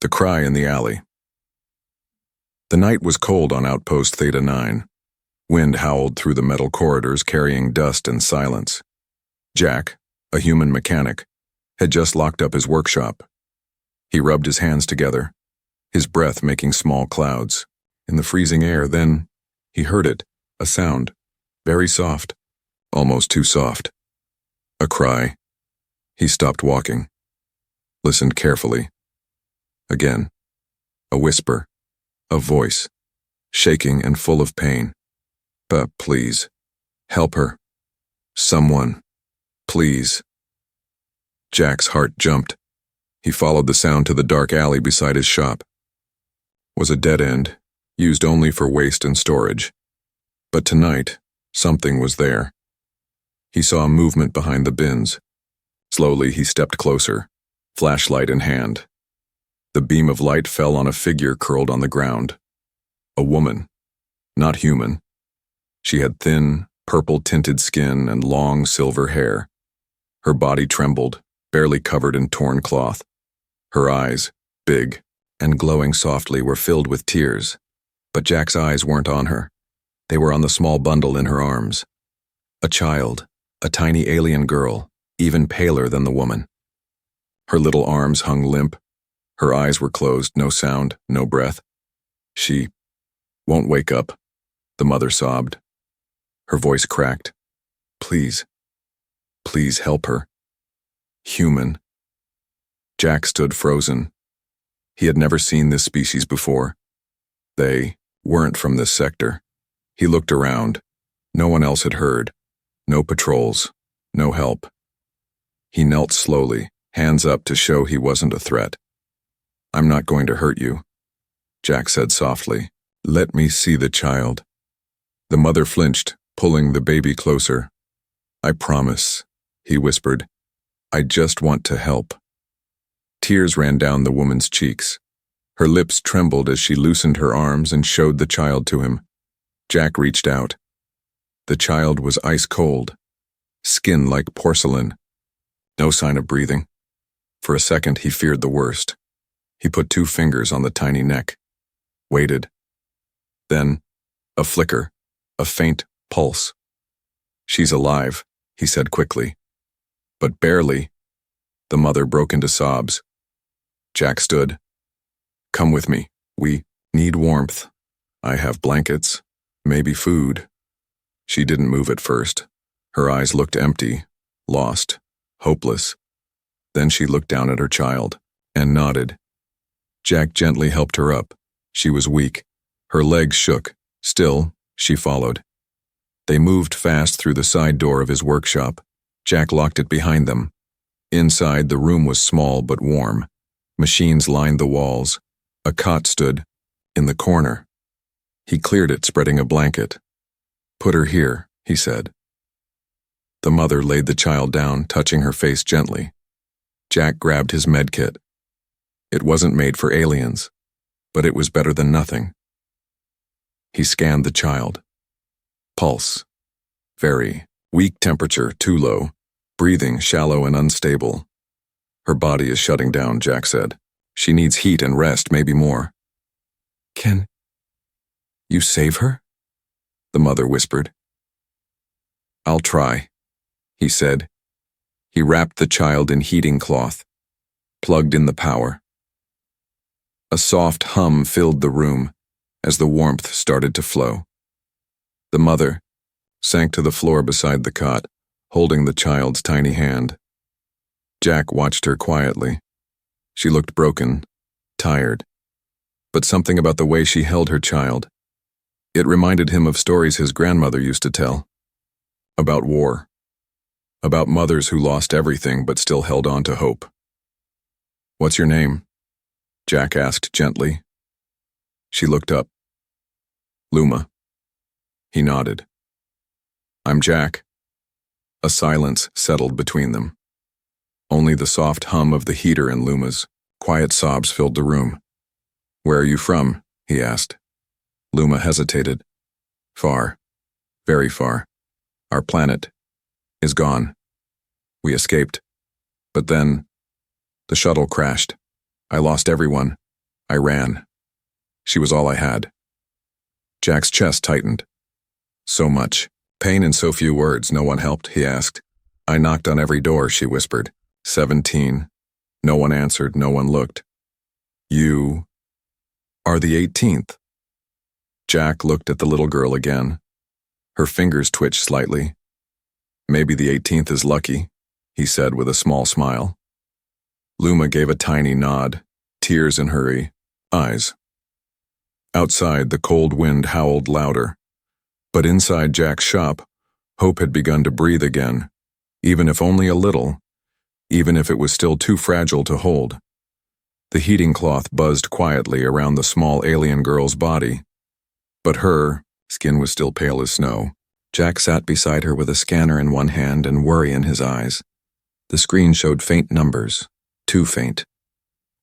The cry in the alley. The night was cold on Outpost Theta 9. Wind howled through the metal corridors carrying dust and silence. Jack, a human mechanic, had just locked up his workshop. He rubbed his hands together, his breath making small clouds. In the freezing air, then, he heard it, a sound, very soft, almost too soft. A cry. He stopped walking, listened carefully. Again, a whisper, a voice, shaking and full of pain. But please, help her. Someone, please. Jack's heart jumped. He followed the sound to the dark alley beside his shop. It was a dead end, used only for waste and storage. But tonight, something was there. He saw a movement behind the bins. Slowly he stepped closer, flashlight in hand. The beam of light fell on a figure curled on the ground. A woman, not human. She had thin, purple-tinted skin and long silver hair. Her body trembled, barely covered in torn cloth. Her eyes, big and glowing softly, were filled with tears. But Jack's eyes weren't on her. They were on the small bundle in her arms. A child, a tiny alien girl, even paler than the woman. Her little arms hung limp. Her eyes were closed, no sound, no breath. She won't wake up, the mother sobbed. Her voice cracked. Please, please help her. Human. Jack stood frozen. He had never seen this species before. They weren't from this sector. He looked around. No one else had heard. No patrols. No help. He knelt slowly, hands up to show he wasn't a threat. I'm not going to hurt you, Jack said softly. Let me see the child. The mother flinched, pulling the baby closer. I promise, he whispered. I just want to help. Tears ran down the woman's cheeks. Her lips trembled as she loosened her arms and showed the child to him. Jack reached out. The child was ice cold, skin like porcelain. No sign of breathing. For a second he feared the worst. He put 2 fingers on the tiny neck. Waited. Then, a flicker, a faint pulse. She's alive, he said quickly. But barely. The mother broke into sobs. Jack stood. Come with me. We need warmth. I have blankets, maybe food. She didn't move at first. Her eyes looked empty, lost, hopeless. Then she looked down at her child and nodded. Jack gently helped her up. She was weak. Her legs shook. Still, she followed. They moved fast through the side door of his workshop. Jack locked it behind them. Inside, the room was small but warm. Machines lined the walls. A cot stood in the corner. He cleared it, spreading a blanket. Put her here, he said. The mother laid the child down, touching her face gently. Jack grabbed his med kit. It wasn't made for aliens, but it was better than nothing. He scanned the child. Pulse. Very weak, temperature too low. Breathing shallow and unstable. Her body is shutting down, Jack said. She needs heat and rest, maybe more. Can you save her? The mother whispered. I'll try, he said. He wrapped the child in heating cloth, plugged in the power. A soft hum filled the room as the warmth started to flow. The mother sank to the floor beside the cot, holding the child's tiny hand. Jack watched her quietly. She looked broken, tired, but something about the way she held her child. It reminded him of stories his grandmother used to tell. About war. About mothers who lost everything but still held on to hope. What's your name? Jack asked gently. She looked up. Luma. He nodded. I'm Jack. A silence settled between them. Only the soft hum of the heater in Luma's. Quiet sobs filled the room. Where are you from? He asked. Luma hesitated. Far. Very far. Our planet is gone. We escaped. But then, the shuttle crashed. I lost everyone. I ran. She was all I had. Jack's chest tightened. So much. Pain in so few words, no one helped, he asked. I knocked on every door, she whispered. 17. No one answered, no one looked. You are the 18th. Jack looked at the little girl again. Her fingers twitched slightly. Maybe the 18th is lucky, he said with a small smile. Luma gave a tiny nod, tears in her eyes. Outside, the cold wind howled louder. But inside Jack's shop, hope had begun to breathe again, even if only a little, even if it was still too fragile to hold. The heating cloth buzzed quietly around the small alien girl's body. But her skin was still pale as snow. Jack sat beside her with a scanner in one hand and worry in his eyes. The screen showed faint numbers, too faint.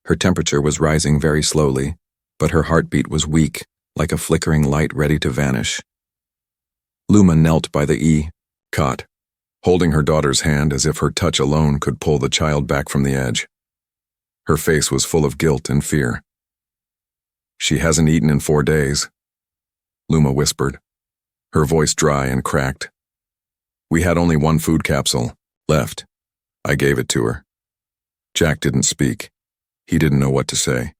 Her temperature was rising very slowly, but her heartbeat was weak, like a flickering light ready to vanish. Luma knelt by the cot, holding her daughter's hand as if her touch alone could pull the child back from the edge. Her face was full of guilt and fear. She hasn't eaten in 4 days, Luma whispered, her voice dry and cracked. We had only one food capsule left. I gave it to her. Jack didn't speak. He didn't know what to say.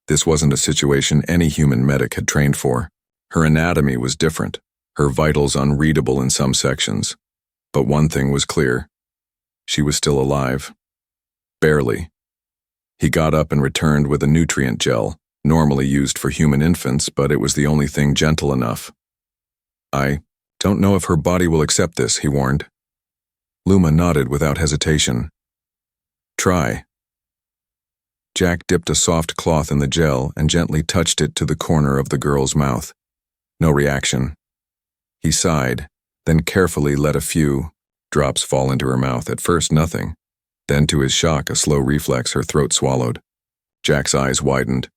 This wasn't a situation any human medic had trained for. Her anatomy was different, her vitals unreadable in some sections. But one thing was clear. She was still alive. Barely. He got up and returned with a nutrient gel, normally used for human infants, but it was the only thing gentle enough. I don't know if her body will accept this, he warned. Luma nodded without hesitation. Try. Jack dipped a soft cloth in the gel and gently touched it to the corner of the girl's mouth. No reaction. He sighed, then carefully let a few drops fall into her mouth. At first, nothing. Then, to his shock, a slow reflex, her throat swallowed. Jack's eyes widened.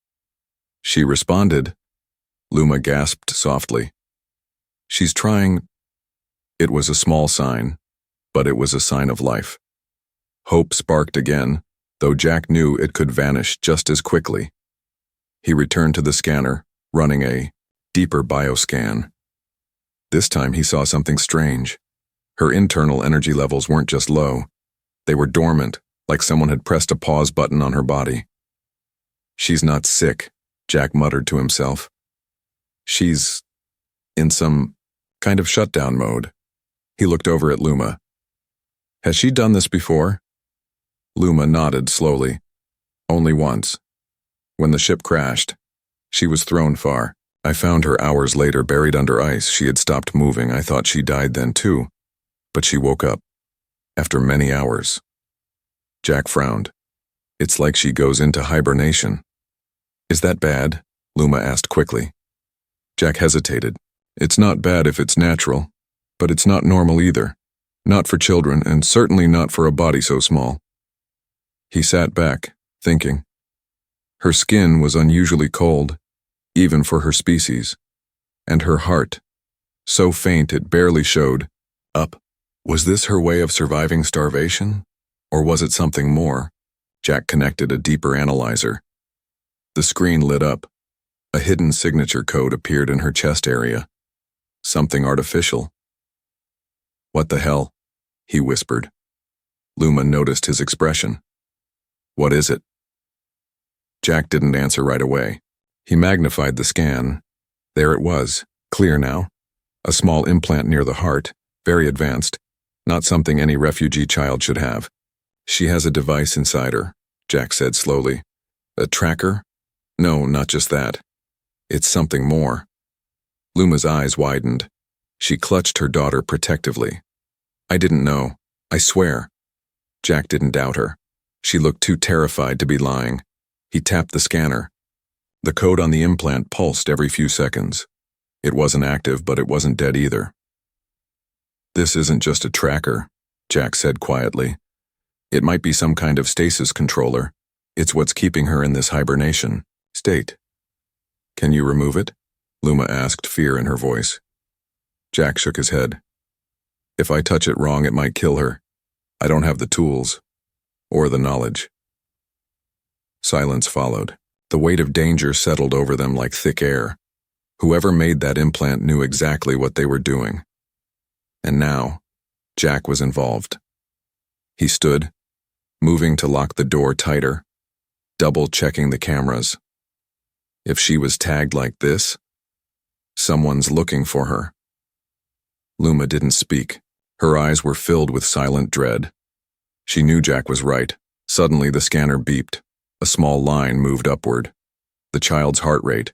She responded. Luma gasped softly. She's trying. It was a small sign, but it was a sign of life. Hope sparked again, though Jack knew it could vanish just as quickly. He returned to the scanner, running a deeper bioscan. This time he saw something strange. Her internal energy levels weren't just low. They were dormant, like someone had pressed a pause button on her body. She's not sick, Jack muttered to himself. She's in some kind of shutdown mode. He looked over at Luma. Has she done this before? Luma nodded slowly. Only once. When the ship crashed, she was thrown far. I found her hours later buried under ice. She had stopped moving. I thought she died then too. But she woke up. After many hours. Jack frowned. It's like she goes into hibernation. Is that bad? Luma asked quickly. Jack hesitated. It's not bad if it's natural, but it's not normal either. Not for children, and certainly not for a body so small. He sat back, thinking. Her skin was unusually cold, even for her species, and her heart, so faint it barely showed, up. Was this her way of surviving starvation? Or was it something more? Jack connected a deeper analyzer. The screen lit up. A hidden signature code appeared in her chest area. Something artificial. What the hell? He whispered. Luma noticed his expression. What is it? Jack didn't answer right away. He magnified the scan. There it was, clear now. A small implant near the heart, very advanced. Not something any refugee child should have. She has a device inside her, Jack said slowly. A tracker? No, not just that. It's something more. Luma's eyes widened. She clutched her daughter protectively. I didn't know. I swear. Jack didn't doubt her. She looked too terrified to be lying. He tapped the scanner. The code on the implant pulsed every few seconds. It wasn't active, but it wasn't dead either. This isn't just a tracker, Jack said quietly. It might be some kind of stasis controller. It's what's keeping her in this hibernation state. Can you remove it? Luma asked, fear in her voice. Jack shook his head. If I touch it wrong, it might kill her. I don't have the tools. Or the knowledge. Silence followed. The weight of danger settled over them like thick air. Whoever made that implant knew exactly what they were doing. And now, Jack was involved. He stood, moving to lock the door tighter, double-checking the cameras. If she was tagged like this, someone's looking for her. Luma didn't speak. Her eyes were filled with silent dread. She knew Jack was right. Suddenly the scanner beeped. A small line moved upward. The child's heart rate,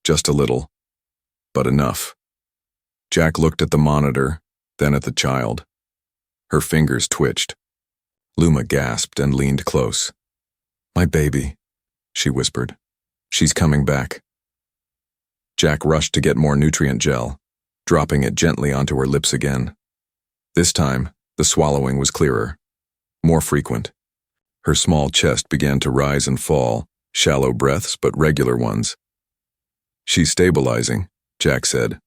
just a little, but enough. Jack looked at the monitor, then at the child. Her fingers twitched. Luma gasped and leaned close. "My baby," she whispered. "She's coming back." Jack rushed to get more nutrient gel, dropping it gently onto her lips again. This time, the swallowing was clearer, more frequent. Her small chest began to rise and fall, shallow breaths but regular ones. "She's stabilizing," Jack said.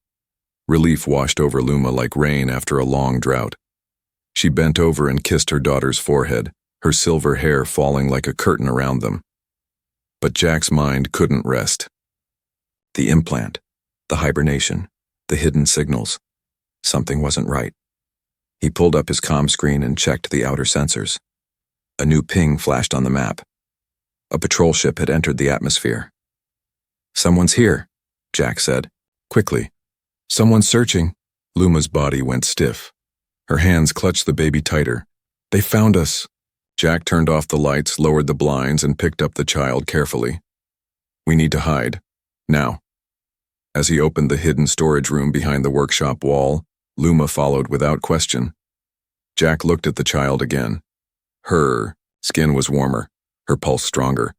Relief washed over Luma like rain after a long drought. She bent over and kissed her daughter's forehead, her silver hair falling like a curtain around them. But Jack's mind couldn't rest. The implant, the hibernation, the hidden signals. Something wasn't right. He pulled up his comm screen and checked the outer sensors. A new ping flashed on the map. A patrol ship had entered the atmosphere. "Someone's here," Jack said. "Quickly." "Someone's searching." Luma's body went stiff. Her hands clutched the baby tighter. "They found us." Jack turned off the lights, lowered the blinds, and picked up the child carefully. "We need to hide. Now." As he opened the hidden storage room behind the workshop wall, Luma followed without question. Jack looked at the child again. Her skin was warmer, her pulse stronger,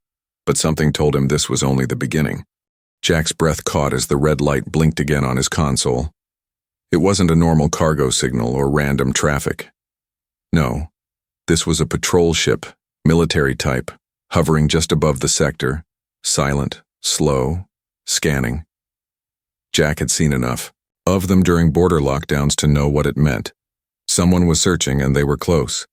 but something told him this was only the beginning. Jack's breath caught as the red light blinked again on his console. It wasn't a normal cargo signal or random traffic. No, this was a patrol ship, military type, hovering just above the sector, silent, slow, scanning. Jack had seen enough of them during border lockdowns to know what it meant. Someone was searching and they were close.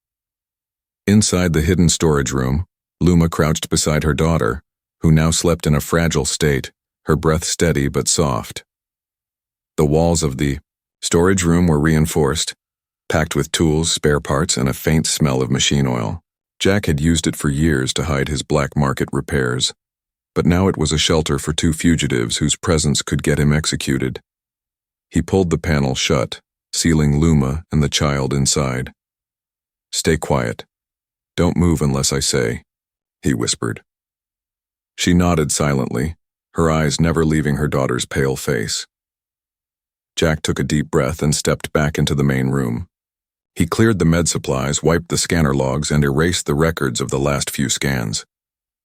Inside the hidden storage room, Luma crouched beside her daughter, who now slept in a fragile state, her breath steady but soft. The walls of the storage room were reinforced, packed with tools, spare parts, and a faint smell of machine oil. Jack had used it for years to hide his black market repairs, but now it was a shelter for two fugitives whose presence could get him executed. He pulled the panel shut, sealing Luma and the child inside. "Stay quiet. Don't move unless I say," he whispered. She nodded silently, her eyes never leaving her daughter's pale face. Jack took a deep breath and stepped back into the main room. He cleared the med supplies, wiped the scanner logs, and erased the records of the last few scans.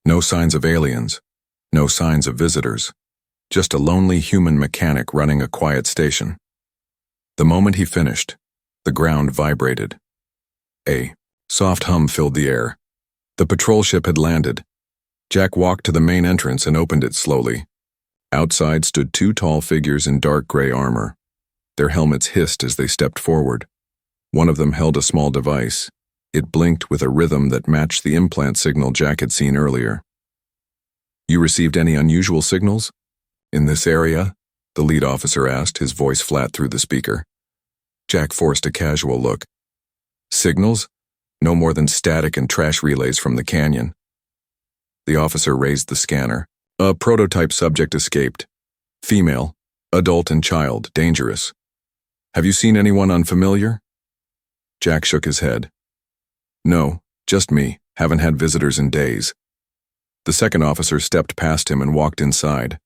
No signs of aliens, no signs of visitors, just a lonely human mechanic running a quiet station. The moment he finished, the ground vibrated. A soft hum filled the air. The patrol ship had landed. Jack walked to the main entrance and opened it slowly. Outside stood two tall figures in dark gray armor. Their helmets hissed as they stepped forward. One of them held a small device. It blinked with a rhythm that matched the implant signal Jack had seen earlier. "You received any unusual signals in this area?" the lead officer asked, his voice flat through the speaker. Jack forced a casual look. "Signals? No more than static and trash relays from the canyon." The officer raised the scanner. "A prototype subject escaped. Female, adult and child, dangerous. Have you seen anyone unfamiliar?" Jack shook his head. "No, just me. Haven't had visitors in days." The second officer stepped past him and walked inside.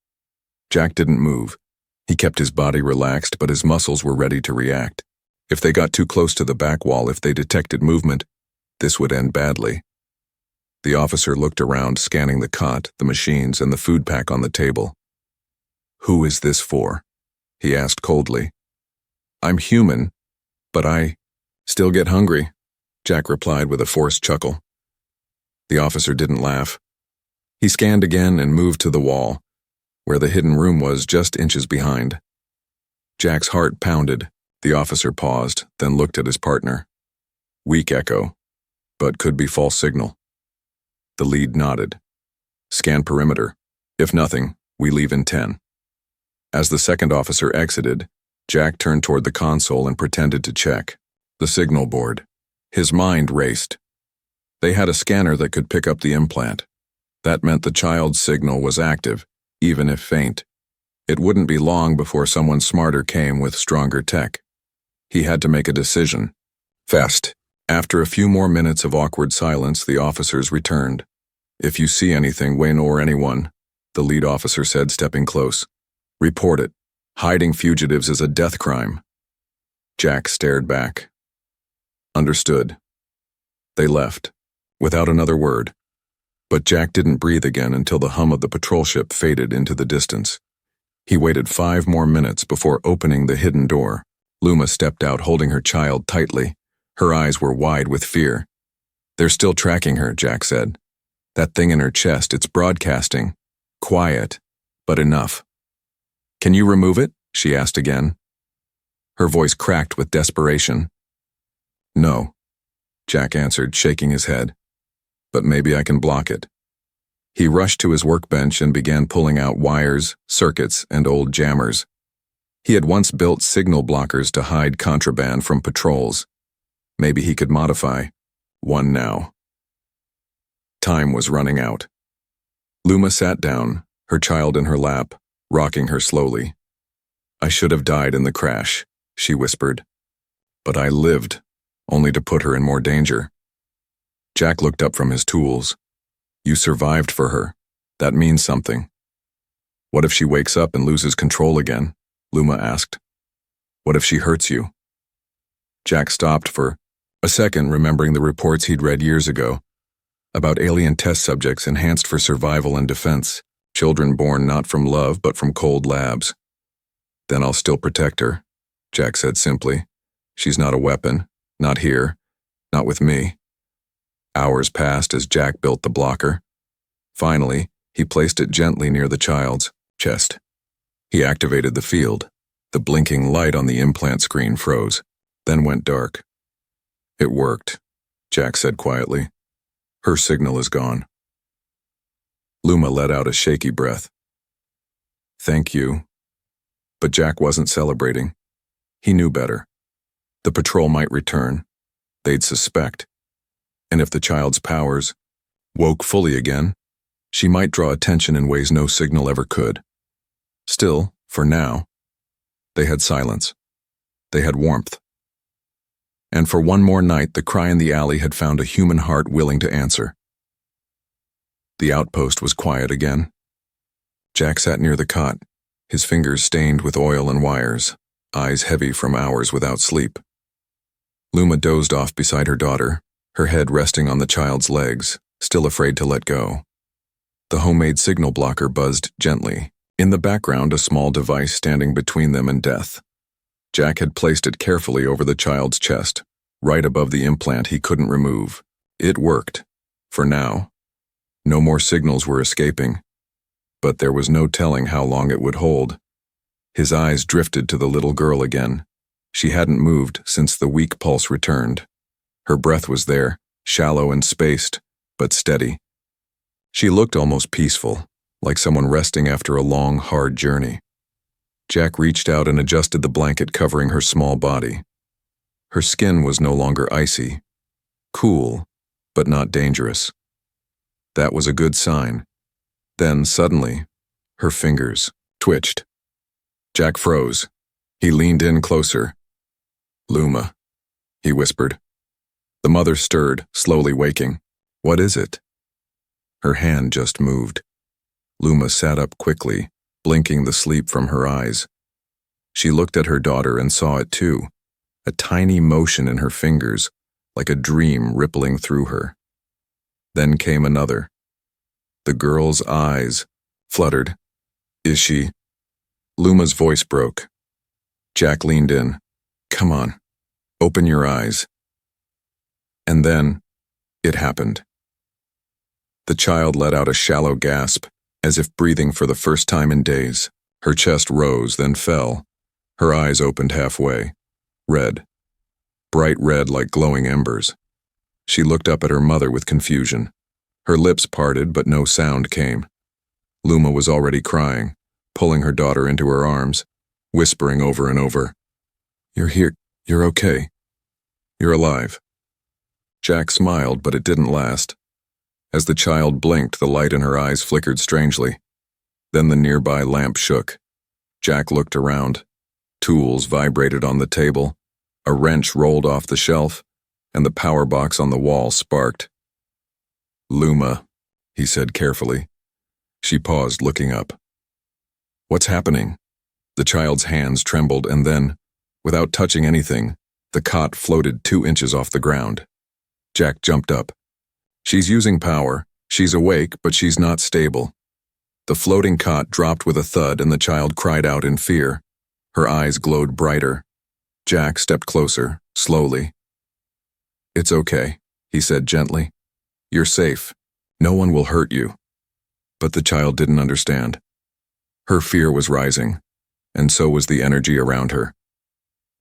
Jack didn't move. He kept his body relaxed, but his muscles were ready to react. If they got too close to the back wall, if they detected movement, this would end badly. The officer looked around, scanning the cot, the machines, and the food pack on the table. "Who is this for?" he asked coldly. "I'm human, but I still get hungry," Jack replied with a forced chuckle. The officer didn't laugh. He scanned again and moved to the wall, where the hidden room was just inches behind. Jack's heart pounded. The officer paused, then looked at his partner. "Weak echo, but could be false signal." The lead nodded. "Scan perimeter. If nothing, we leave in 10. As the second officer exited, Jack turned toward the console and pretended to check the signal board. His mind raced. They had a scanner that could pick up the implant. That meant the child's signal was active, even if faint. It wouldn't be long before someone smarter came with stronger tech. He had to make a decision. Fast. After a few more minutes of awkward silence, the officers returned. "If you see anything, Wayne or anyone," the lead officer said, stepping close. "Report it. Hiding fugitives is a death crime." Jack stared back. Understood. They left, without another word. But Jack didn't breathe again until the hum of the patrol ship faded into the distance. He waited 5 more minutes before opening the hidden door. Luma stepped out, holding her child tightly. Her eyes were wide with fear. "They're still tracking her," Jack said. "That thing in her chest, it's broadcasting. Quiet, but enough." "Can you remove it?" she asked again. Her voice cracked with desperation. "No," Jack answered, shaking his head. "But maybe I can block it." He rushed to his workbench and began pulling out wires, circuits, and old jammers. He had once built signal blockers to hide contraband from patrols. Maybe he could modify one now. Time was running out. Luma sat down, her child in her lap, rocking her slowly. "I should have died in the crash," she whispered. "But I lived, only to put her in more danger." Jack looked up from his tools. "You survived for her. That means something." "What if she wakes up and loses control again?" Luma asked. "What if she hurts you?" Jack stopped for a second, remembering the reports he'd read years ago about alien test subjects enhanced for survival and defense, children born not from love but from cold labs. "Then I'll still protect her," Jack said simply. "She's not a weapon, not here, not with me." Hours passed as Jack built the blocker. Finally, he placed it gently near the child's chest. He activated the field. The blinking light on the implant screen froze, then went dark. "It worked," Jack said quietly. "Her signal is gone." Luma let out a shaky breath. "Thank you." But Jack wasn't celebrating. He knew better. The patrol might return. They'd suspect. And if the child's powers woke fully again, she might draw attention in ways no signal ever could. Still, for now, they had silence. They had warmth. And for one more night, the cry in the alley had found a human heart willing to answer. The outpost was quiet again. Jack sat near the cot, his fingers stained with oil and wires, eyes heavy from hours without sleep. Luma dozed off beside her daughter, her head resting on the child's legs, still afraid to let go. The homemade signal blocker buzzed gently. In the background, a small device standing between them and death. Jack had placed it carefully over the child's chest, right above the implant he couldn't remove. It worked. For now. No more signals were escaping. But there was no telling how long it would hold. His eyes drifted to the little girl again. She hadn't moved since the weak pulse returned. Her breath was there, shallow and spaced, but steady. She looked almost peaceful, like someone resting after a long, hard journey. Jack reached out and adjusted the blanket covering her small body. Her skin was no longer icy. Cool, but not dangerous. That was a good sign. Then, suddenly, her fingers twitched. Jack froze. He leaned in closer. "Luma," he whispered. The mother stirred, slowly waking. "What is it?" Her hand just moved. Luma sat up quickly, blinking the sleep from her eyes. She looked at her daughter and saw it too, a tiny motion in her fingers, like a dream rippling through her. Then came another. The girl's eyes fluttered. "Is she?" Luma's voice broke. Jack leaned in. "Come on, open your eyes." And then, it happened. The child let out a shallow gasp, as if breathing for the first time in days. Her chest rose, then fell. Her eyes opened halfway. Red. Bright red like glowing embers. She looked up at her mother with confusion. Her lips parted, but no sound came. Luma was already crying, pulling her daughter into her arms, whispering over and over, "You're here. You're okay. You're alive." Jack smiled, but it didn't last. As the child blinked, the light in her eyes flickered strangely. Then the nearby lamp shook. Jack looked around. Tools vibrated on the table, a wrench rolled off the shelf, and the power box on the wall sparked. "Luma," he said carefully. She paused, looking up. "What's happening?" The child's hands trembled, and then, without touching anything, the cot floated 2 inches off the ground. Jack jumped up. "She's using power. She's awake, but she's not stable." The floating cot dropped with a thud, and the child cried out in fear. Her eyes glowed brighter. Jack stepped closer, slowly. "It's okay," he said gently. "You're safe. No one will hurt you." But the child didn't understand. Her fear was rising, and so was the energy around her.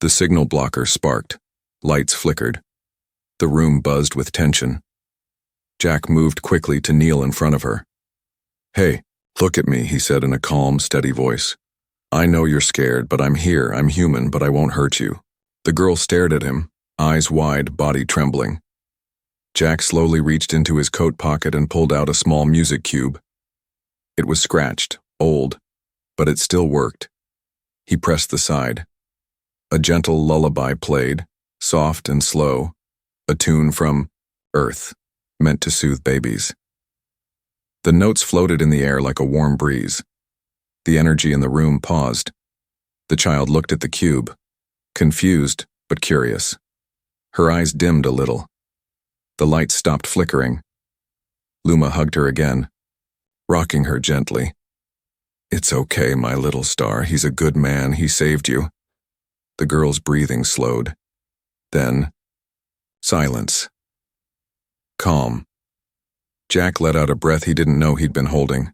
The signal blocker sparked. Lights flickered. The room buzzed with tension. Jack moved quickly to kneel in front of her. "Hey, look at me," he said in a calm, steady voice. "I know you're scared, but I'm here. I'm human, but I won't hurt you." The girl stared at him, eyes wide, body trembling. Jack slowly reached into his coat pocket and pulled out a small music cube. It was scratched, old, but it still worked. He pressed the side. A gentle lullaby played, soft and slow, a tune from Earth, meant to soothe babies. The notes floated in the air like a warm breeze. The energy in the room paused. The child looked at the cube, confused but curious. Her eyes dimmed a little. The light stopped flickering. Luma hugged her again, rocking her gently. "It's okay, my little star. He's a good man. He saved you." The girl's breathing slowed. Then, silence. Calm. Jack let out a breath he didn't know he'd been holding.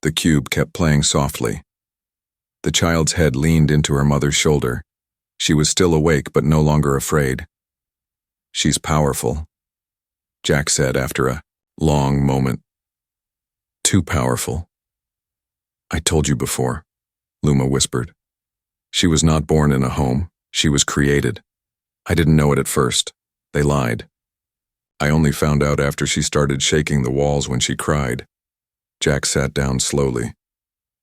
The cube kept playing softly. The child's head leaned into her mother's shoulder. She was still awake but no longer afraid. "She's powerful," Jack said after a long moment. "Too powerful." "I told you before," Luma whispered. "She was not born in a home. She was created. I didn't know it at first. They lied. I only found out after she started shaking the walls when she cried." Jack sat down slowly.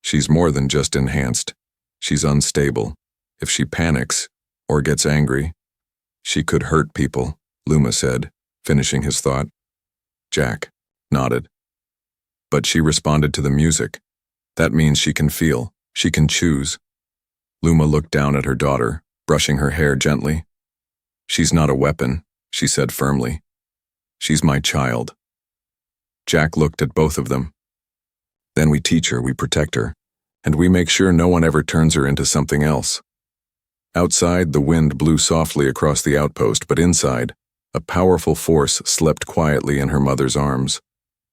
"She's more than just enhanced. She's unstable. If she panics or gets angry, she could hurt people," Luma said, finishing his thought. Jack nodded. "But she responded to the music. That means she can feel. She can choose." Luma looked down at her daughter, brushing her hair gently. "She's not a weapon," she said firmly. "She's my child." Jack looked at both of them. "Then we teach her, we protect her, and we make sure no one ever turns her into something else." Outside, the wind blew softly across the outpost, but inside, a powerful force slept quietly in her mother's arms.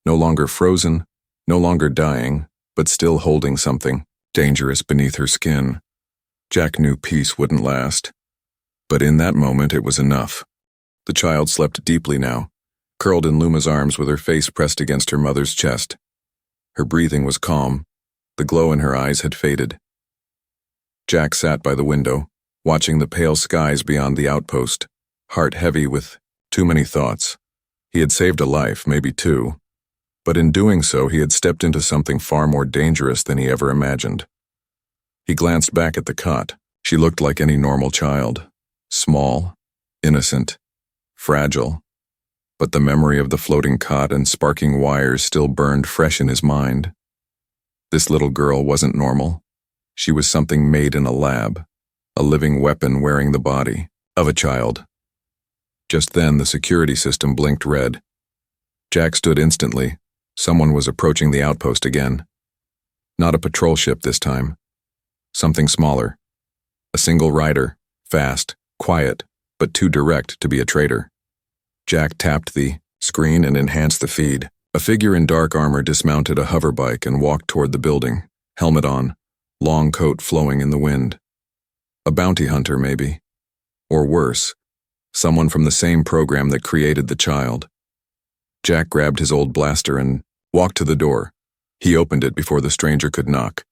No longer frozen, no longer dying, but still holding something dangerous beneath her skin. Jack knew peace wouldn't last. But in that moment, it was enough. The child slept deeply now, curled in Luma's arms with her face pressed against her mother's chest. Her breathing was calm. The glow in her eyes had faded. Jack sat by the window, watching the pale skies beyond the outpost, heart heavy with too many thoughts. He had saved a life, maybe two, but in doing so he had stepped into something far more dangerous than he ever imagined. He glanced back at the cot. She looked like any normal child, small, innocent, fragile, but the memory of the floating cot and sparking wires still burned fresh in his mind. This little girl wasn't normal. She was something made in a lab, a living weapon wearing the body of a child. Just then, the security system blinked red. Jack stood instantly. Someone was approaching the outpost again. Not a patrol ship this time. Something smaller. A single rider, fast, quiet, but too direct to be a traitor. Jack tapped the screen and enhanced the feed. A figure in dark armor dismounted a hoverbike and walked toward the building, helmet on, long coat flowing in the wind. A bounty hunter, maybe. Or worse, someone from the same program that created the child. Jack grabbed his old blaster and walked to the door. He opened it before the stranger could knock.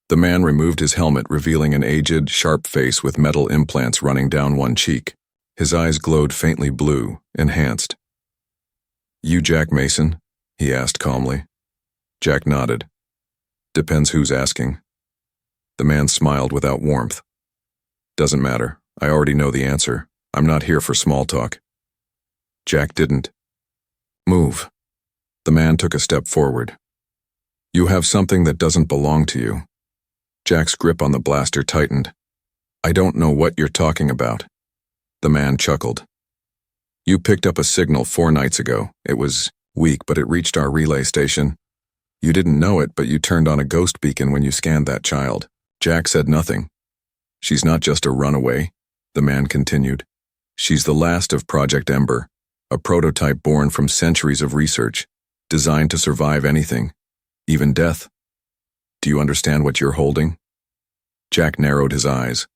The man removed his helmet, revealing an aged, sharp face with metal implants running down one cheek. His eyes glowed faintly blue, enhanced. "You Jack Mason?" he asked calmly. Jack nodded. "Depends who's asking." The man smiled without warmth. "Doesn't matter. I already know the answer. I'm not here for small talk." Jack didn't move. The man took a step forward. "You have something that doesn't belong to you." Jack's grip on the blaster tightened. "I don't know what you're talking about." The man chuckled. "You picked up a signal 4 nights ago. It was weak, but it reached our relay station. You didn't know it, but you turned on a ghost beacon when you scanned that child." Jack said nothing. "She's not just a runaway," the man continued. "She's the last of Project Ember, a prototype born from centuries of research, designed to survive anything, even death. Do you understand what you're holding?" Jack narrowed his eyes.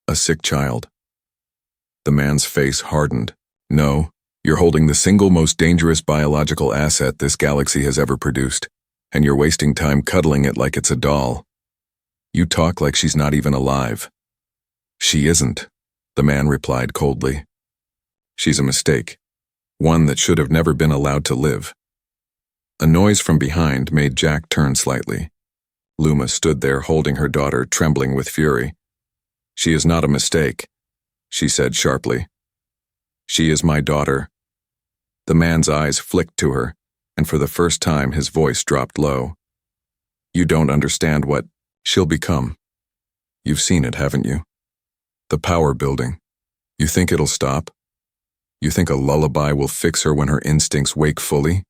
"A sick child." The man's face hardened. "No, you're holding the single most dangerous biological asset this galaxy has ever produced, and you're wasting time cuddling it like it's a doll. You talk like she's not even alive." "She isn't," the man replied coldly. "She's a mistake, one that should have never been allowed to live." A noise from behind made Jack turn slightly. Luma stood there holding her daughter, trembling with fury. "She is not a mistake," she said sharply. "She is my daughter." The man's eyes flicked to her, and for the first time his voice dropped low. "You don't understand what she'll become. You've seen it, haven't you? The power building. You think it'll stop? You think a lullaby will fix her when her instincts wake fully?"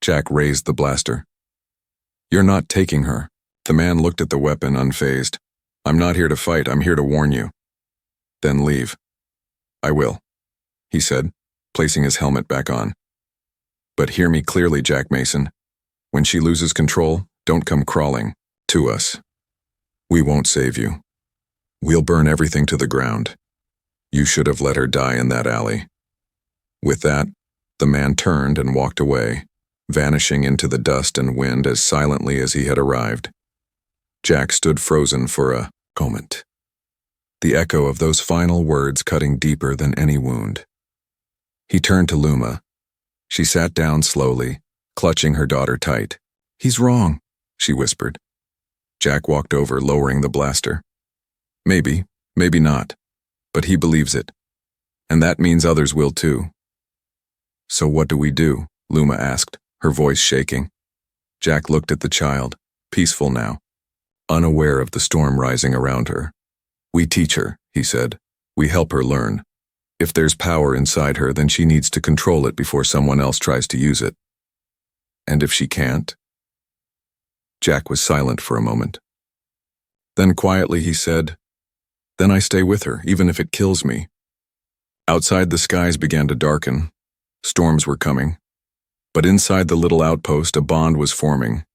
Jack raised the blaster. "You're not taking her." The man looked at the weapon, unfazed. "I'm not here to fight, I'm here to warn you." "Then leave." "I will," he said, placing his helmet back on. "But hear me clearly, Jack Mason. When she loses control, don't come crawling to us. We won't save you. We'll burn everything to the ground. You should have let her die in that alley." With that, the man turned and walked away, vanishing into the dust and wind as silently as he had arrived. Jack stood frozen for a moment, the echo of those final words cutting deeper than any wound. He turned to Luma. She sat down slowly, clutching her daughter tight. "He's wrong," she whispered. Jack walked over, lowering the blaster. "Maybe, maybe not. But he believes it. And that means others will too." "So what do we do?" Luma asked, her voice shaking. Jack looked at the child, peaceful now, unaware of the storm rising around her. "We teach her," he said. "We help her learn. If there's power inside her, then she needs to control it before someone else tries to use it. And if she can't?" Jack was silent for a moment. Then quietly he said, "Then I stay with her, even if it kills me." Outside, the skies began to darken. Storms were coming. But inside the little outpost, a bond was forming.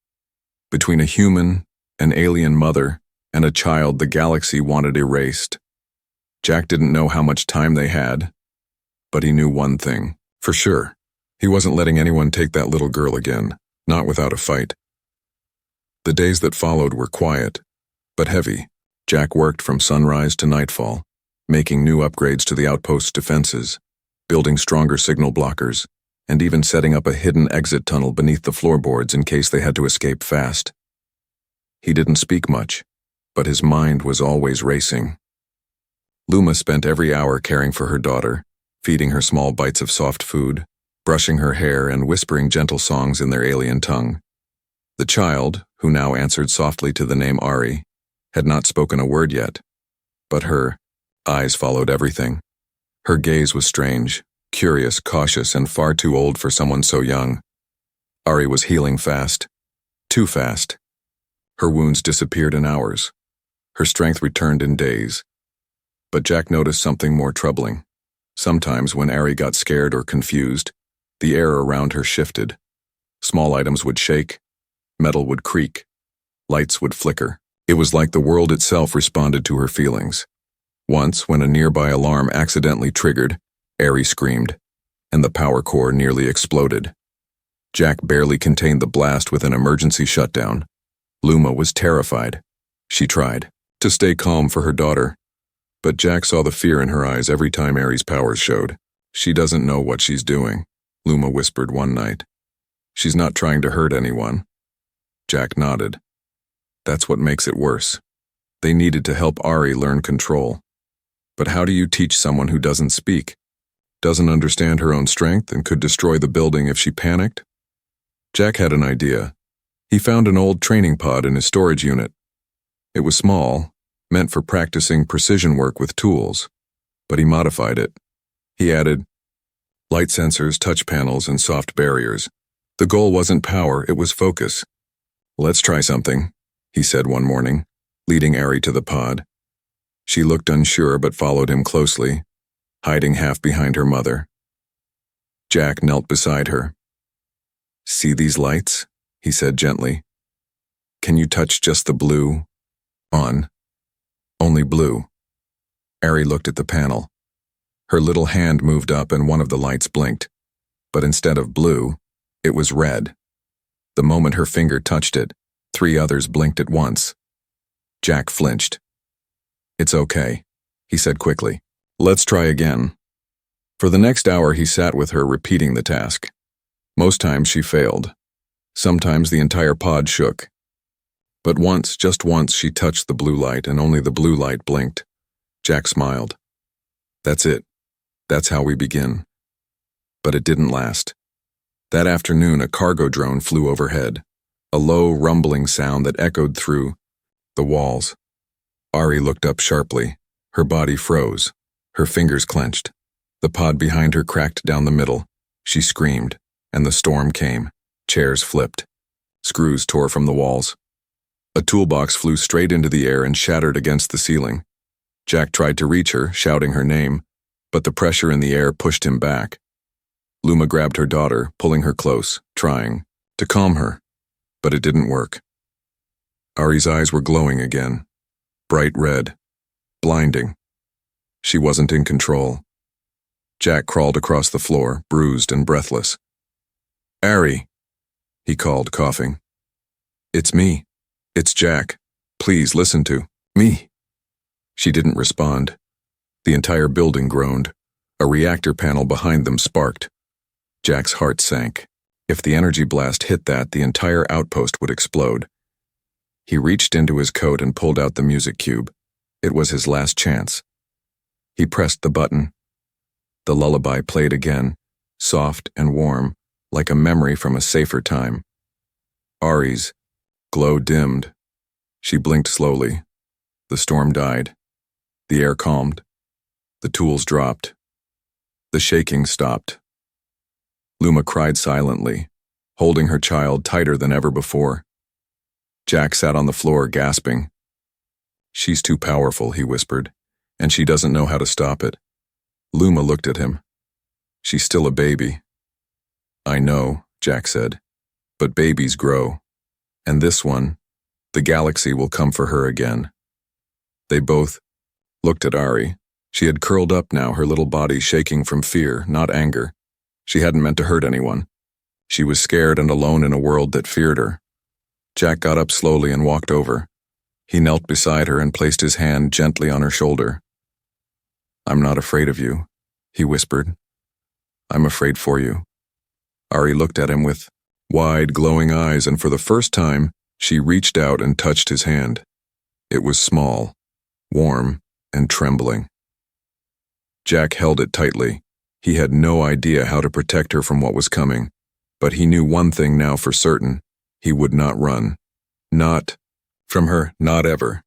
Between a human, an alien mother, and a child the galaxy wanted erased. Jack didn't know how much time they had, but he knew one thing, for sure. He wasn't letting anyone take that little girl again, not without a fight. The days that followed were quiet, but heavy. Jack worked from sunrise to nightfall, making new upgrades to the outpost's defenses, building stronger signal blockers, and even setting up a hidden exit tunnel beneath the floorboards in case they had to escape fast. He didn't speak much, but his mind was always racing. Luma spent every hour caring for her daughter, feeding her small bites of soft food, brushing her hair, and whispering gentle songs in their alien tongue. The child, who now answered softly to the name Ari, had not spoken a word yet, but her eyes followed everything. Her gaze was strange, curious, cautious, and far too old for someone so young. Ari was healing fast, too fast. Her wounds disappeared in hours. Her strength returned in days. But Jack noticed something more troubling. Sometimes when Ari got scared or confused, the air around her shifted. Small items would shake, metal would creak, lights would flicker. It was like the world itself responded to her feelings. Once, when a nearby alarm accidentally triggered, Ari screamed, and the power core nearly exploded. Jack barely contained the blast with an emergency shutdown. Luma was terrified. She tried to stay calm for her daughter, but Jack saw the fear in her eyes every time Aries' powers showed. "She doesn't know what she's doing," Luma whispered one night. "She's not trying to hurt anyone." Jack nodded. That's what makes it worse. They needed to help Ari learn control. But how do you teach someone who doesn't speak, doesn't understand her own strength, and could destroy the building if she panicked? Jack had an idea. He found an old training pod in his storage unit. It was small, meant for practicing precision work with tools, but he modified it. He added light sensors, touch panels, and soft barriers. The goal wasn't power, it was focus. "Let's try something," he said one morning, leading Ari to the pod. She looked unsure but followed him closely, hiding half behind her mother. Jack knelt beside her. "See these lights?" he said gently. "Can you touch just the blue? On. Only blue." Ari looked at the panel. Her little hand moved up and one of the lights blinked, but instead of blue, it was red. The moment her finger touched it, 3 others blinked at once. Jack flinched. "It's okay," he said quickly. "Let's try again." For the next hour he sat with her, repeating the task. Most times she failed. Sometimes the entire pod shook. But once, just once, she touched the blue light and only the blue light blinked. Jack smiled. "That's it. That's how we begin." But it didn't last. That afternoon, a cargo drone flew overhead, a low, rumbling sound that echoed through the walls. Ari looked up sharply. Her body froze. Her fingers clenched. The pod behind her cracked down the middle. She screamed, and the storm came. Chairs flipped. Screws tore from the walls. A toolbox flew straight into the air and shattered against the ceiling. Jack tried to reach her, shouting her name, but the pressure in the air pushed him back. Luma grabbed her daughter, pulling her close, trying to calm her, but it didn't work. Ari's eyes were glowing again, bright red, blinding. She wasn't in control. Jack crawled across the floor, bruised and breathless. "Ari," he called, coughing. "It's me. It's Jack. Please listen to me." She didn't respond. The entire building groaned. A reactor panel behind them sparked. Jack's heart sank. If the energy blast hit that, the entire outpost would explode. He reached into his coat and pulled out the music cube. It was his last chance. He pressed the button. The lullaby played again, soft and warm, like a memory from a safer time. Ari's glow dimmed. She blinked slowly. The storm died. The air calmed. The tools dropped. The shaking stopped. Luma cried silently, holding her child tighter than ever before. Jack sat on the floor, gasping. "She's too powerful," he whispered, "and she doesn't know how to stop it." Luma looked at him. "She's still a baby." "I know," Jack said, "but babies grow. And this one, the galaxy will come for her again." They both looked at Ari. She had curled up now, her little body shaking from fear, not anger. She hadn't meant to hurt anyone. She was scared and alone in a world that feared her. Jack got up slowly and walked over. He knelt beside her and placed his hand gently on her shoulder. "I'm not afraid of you," he whispered. "I'm afraid for you." Ari looked at him with wide, glowing eyes, and for the first time, she reached out and touched his hand. It was small, warm, and trembling. Jack held it tightly. He had no idea how to protect her from what was coming, but he knew one thing now for certain. He would not run. Not from her, not ever.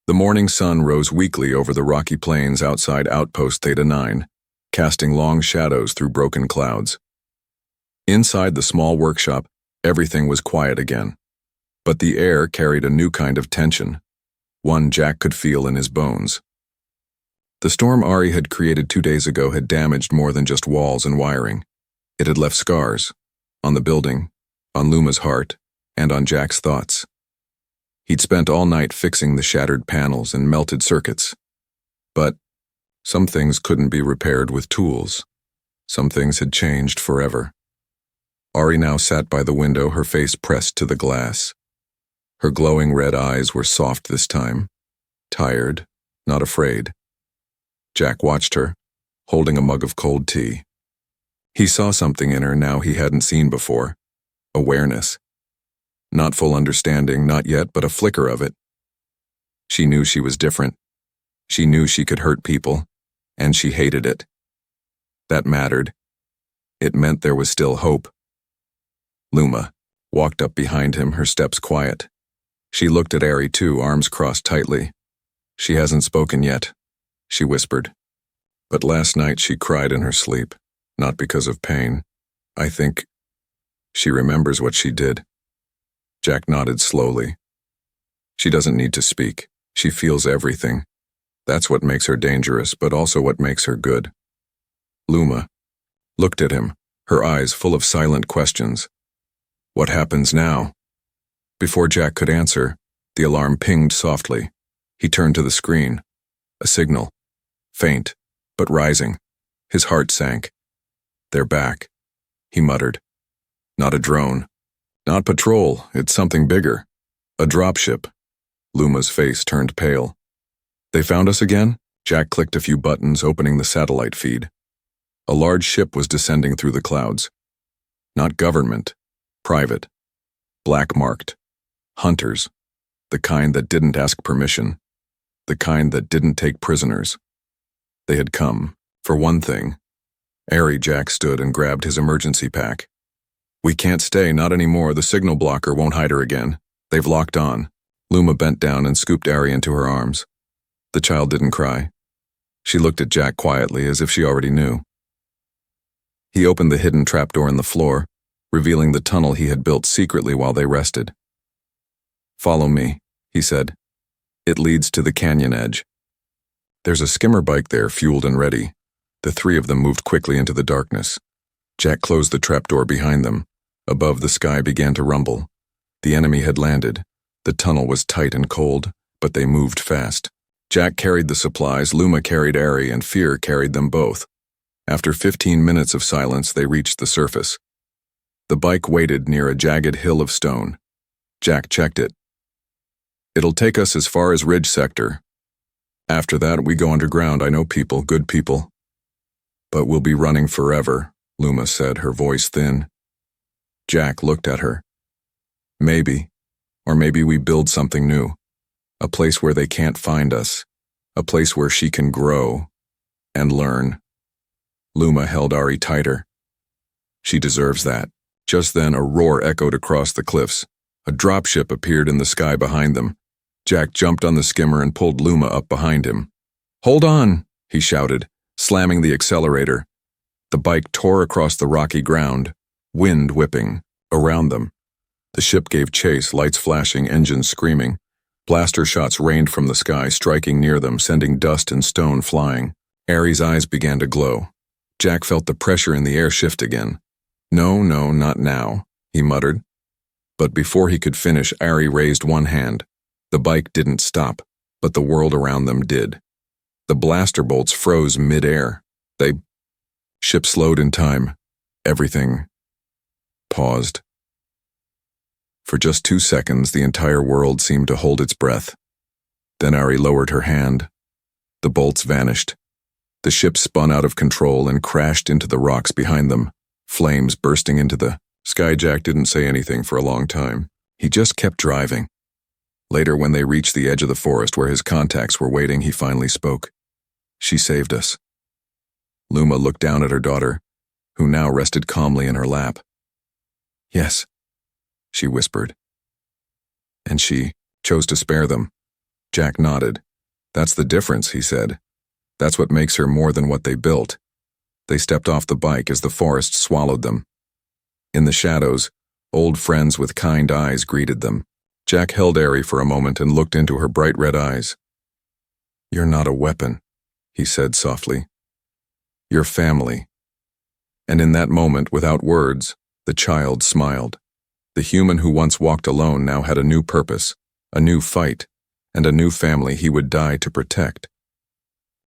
The morning sun rose weakly over the rocky plains outside Outpost Theta 9, casting long shadows through broken clouds. Inside the small workshop, everything was quiet again. But the air carried a new kind of tension, one Jack could feel in his bones. The storm Ari had created 2 days ago had damaged more than just walls and wiring. It had left scars, on the building, on Luma's heart, and on Jack's thoughts. He'd spent all night fixing the shattered panels and melted circuits. But some things couldn't be repaired with tools. Some things had changed forever. Ari now sat by the window, her face pressed to the glass. Her glowing red eyes were soft this time, tired, not afraid. Jack watched her, holding a mug of cold tea. He saw something in her now he hadn't seen before. Awareness. Not full understanding, not yet, but a flicker of it. She knew she was different. She knew she could hurt people, and she hated it. That mattered. It meant there was still hope. Luma walked up behind him, her steps quiet. She looked at Ari too, arms crossed tightly. She hasn't spoken yet, she whispered. But last night she cried in her sleep, not because of pain. I think she remembers what she did. Jack nodded slowly. She doesn't need to speak. She feels everything. That's what makes her dangerous, but also what makes her good. Luma looked at him, her eyes full of silent questions. What happens now? Before Jack could answer, the alarm pinged softly. He turned to the screen. A signal. Faint, but rising. His heart sank. They're back, he muttered. Not a drone. Not patrol, it's something bigger. A dropship. Luma's face turned pale. They found us again? Jack clicked a few buttons, opening the satellite feed. A large ship was descending through the clouds. Not government. Private. Black-marked. Hunters. The kind that didn't ask permission. The kind that didn't take prisoners. They had come, for one thing. Ari. Jack stood and grabbed his emergency pack. We can't stay, not anymore. The signal blocker won't hide her again. They've locked on. Luma bent down and scooped Ari into her arms. The child didn't cry. She looked at Jack quietly, as if she already knew. He opened the hidden trapdoor in the floor, revealing the tunnel he had built secretly while they rested. Follow me, he said. It leads to the canyon edge. There's a skimmer bike there, fueled and ready. The three of them moved quickly into the darkness. Jack closed the trapdoor behind them. Above, the sky began to rumble. The enemy had landed. The tunnel was tight and cold, but they moved fast. Jack carried the supplies, Luma carried Ari, and fear carried them both. After 15 minutes of silence, they reached the surface. The bike waited near a jagged hill of stone. Jack checked it. It'll take us as far as Ridge Sector. After that, we go underground. I know people, good people. But we'll be running forever, Luma said, her voice thin. Jack looked at her. Maybe. Or maybe we build something new. A place where they can't find us. A place where she can grow and learn. Luma held Ari tighter. She deserves that. Just then, a roar echoed across the cliffs. A dropship appeared in the sky behind them. Jack jumped on the skimmer and pulled Luma up behind him. Hold on, he shouted, slamming the accelerator. The bike tore across the rocky ground, wind whipping around them. The ship gave chase, lights flashing, engines screaming. Blaster shots rained from the sky, striking near them, sending dust and stone flying. Ari's eyes began to glow. Jack felt the pressure in the air shift again. No, not now, he muttered. But before he could finish, Ari raised one hand. The bike didn't stop, but the world around them did. The blaster bolts froze mid-air. Ship slowed in time. Everything paused. For just 2 seconds, the entire world seemed to hold its breath. Then Ari lowered her hand. The bolts vanished. The ship spun out of control and crashed into the rocks behind them, flames bursting into the sky. Jack didn't say anything for a long time. He just kept driving. Later, when they reached the edge of the forest where his contacts were waiting, he finally spoke. She saved us. Luma looked down at her daughter, who now rested calmly in her lap. Yes, she whispered. And she chose to spare them. Jack nodded. That's the difference, he said. That's what makes her more than what they built. They stepped off the bike as the forest swallowed them. In the shadows, old friends with kind eyes greeted them. Jack held Ari for a moment and looked into her bright red eyes. You're not a weapon, he said softly. You're family. And in that moment, without words, the child smiled. The human who once walked alone now had a new purpose, a new fight, and a new family he would die to protect.